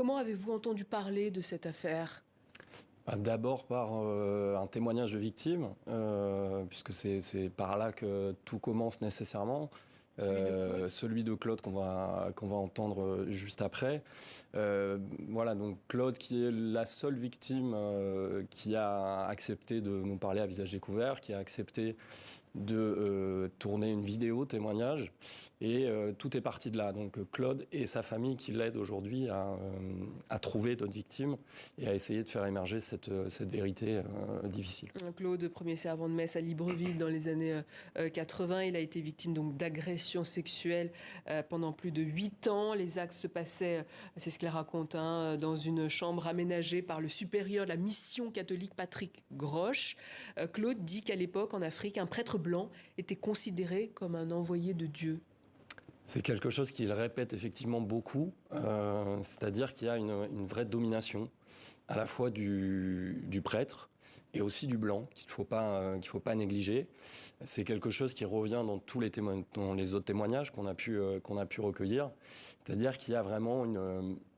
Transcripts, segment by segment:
Comment avez-vous entendu parler de cette affaire ? D'abord par un témoignage de victime, puisque c'est par là que tout commence nécessairement. Celui de Claude qu'on va entendre juste après. Voilà, donc Claude qui est la seule victime qui a accepté de nous parler à visage découvert, qui a accepté de tourner une vidéo témoignage, et tout est parti de là. Donc Claude et sa famille qui l'aident aujourd'hui à trouver d'autres victimes et à essayer de faire émerger cette vérité difficile. Claude, premier servant de messe à Libreville dans les années 80, il a été victime donc d'agressions sexuelles pendant plus de 8 ans. Les actes se passaient, c'est ce qu'il raconte, dans une chambre aménagée par le supérieur de la mission catholique Patrick Grosch. Claude dit qu'à l'époque, en Afrique, un prêtre blanc était considéré comme un envoyé de Dieu. C'est quelque chose qu'il répète effectivement beaucoup, c'est-à-dire qu'il y a une vraie domination à la fois du prêtre et aussi du blanc, qu'il faut pas négliger. C'est quelque chose qui revient dans tous dans les autres témoignages qu'on a pu recueillir, c'est-à-dire qu'il y a vraiment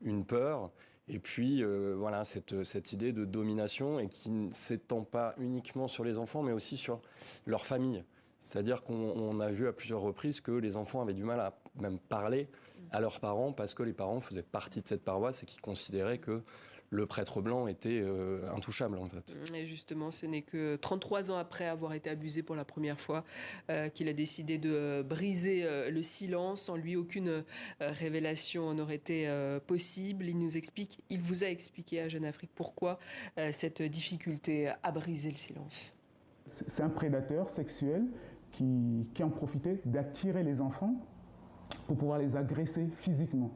une peur. Et puis, voilà, cette idée de domination et qui ne s'étend pas uniquement sur les enfants, mais aussi sur leur famille. C'est-à-dire qu'on a vu à plusieurs reprises que les enfants avaient du mal à même parler à leurs parents parce que les parents faisaient partie de cette paroisse et qu'ils considéraient que le prêtre blanc était intouchable, en fait. Et justement, ce n'est que 33 ans après avoir été abusé pour la première fois qu'il a décidé de briser le silence. En lui, aucune révélation n'aurait été possible. Il vous a expliqué à Jeune Afrique pourquoi cette difficulté à briser le silence. C'est un prédateur sexuel qui en profitait d'attirer les enfants pour pouvoir les agresser physiquement.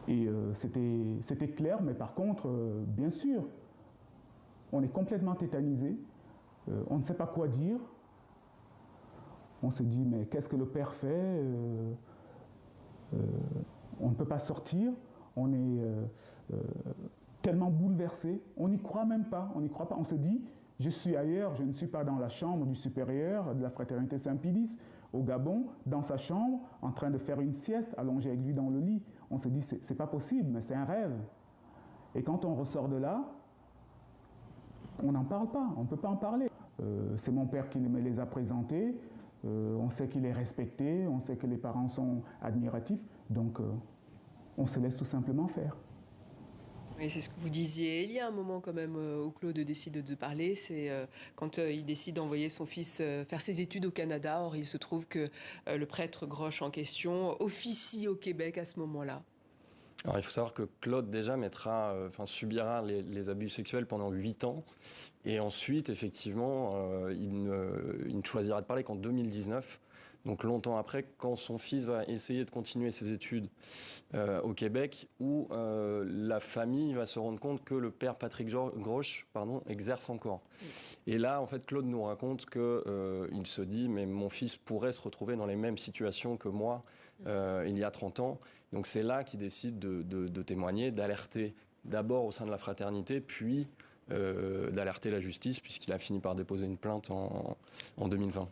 Et c'était clair, mais par contre, bien sûr, on est complètement tétanisé, on ne sait pas quoi dire. On se dit, mais qu'est-ce que le père fait? On ne peut pas sortir, on est tellement bouleversé, on n'y croit même pas, on se dit, je suis ailleurs, je ne suis pas dans la chambre du supérieur de la fraternité Saint-Pédis, au Gabon, dans sa chambre, en train de faire une sieste, allongé avec lui dans le lit. On se dit, c'est pas possible, mais c'est un rêve. Et quand on ressort de là, on n'en parle pas, on ne peut pas en parler. C'est mon père qui me les a présentés, on sait qu'il est respecté, on sait que les parents sont admiratifs, donc on se laisse tout simplement faire. Oui, c'est ce que vous disiez. Il y a un moment quand même où Claude décide de parler, c'est quand il décide d'envoyer son fils faire ses études au Canada. Or, il se trouve que le prêtre Grosch en question officie au Québec à ce moment-là. Alors, il faut savoir que Claude déjà subira les abus sexuels pendant 8 ans. Et ensuite, effectivement, il ne choisira de parler qu'en 2019. Donc longtemps après, quand son fils va essayer de continuer ses études au Québec, où la famille va se rendre compte que le père Patrick Grosch exerce encore. Et là, en fait, Claude nous raconte qu'il se dit, mais mon fils pourrait se retrouver dans les mêmes situations que moi il y a 30 ans. Donc c'est là qu'il décide de témoigner, d'alerter d'abord au sein de la fraternité, puis d'alerter la justice, puisqu'il a fini par déposer une plainte en 2020.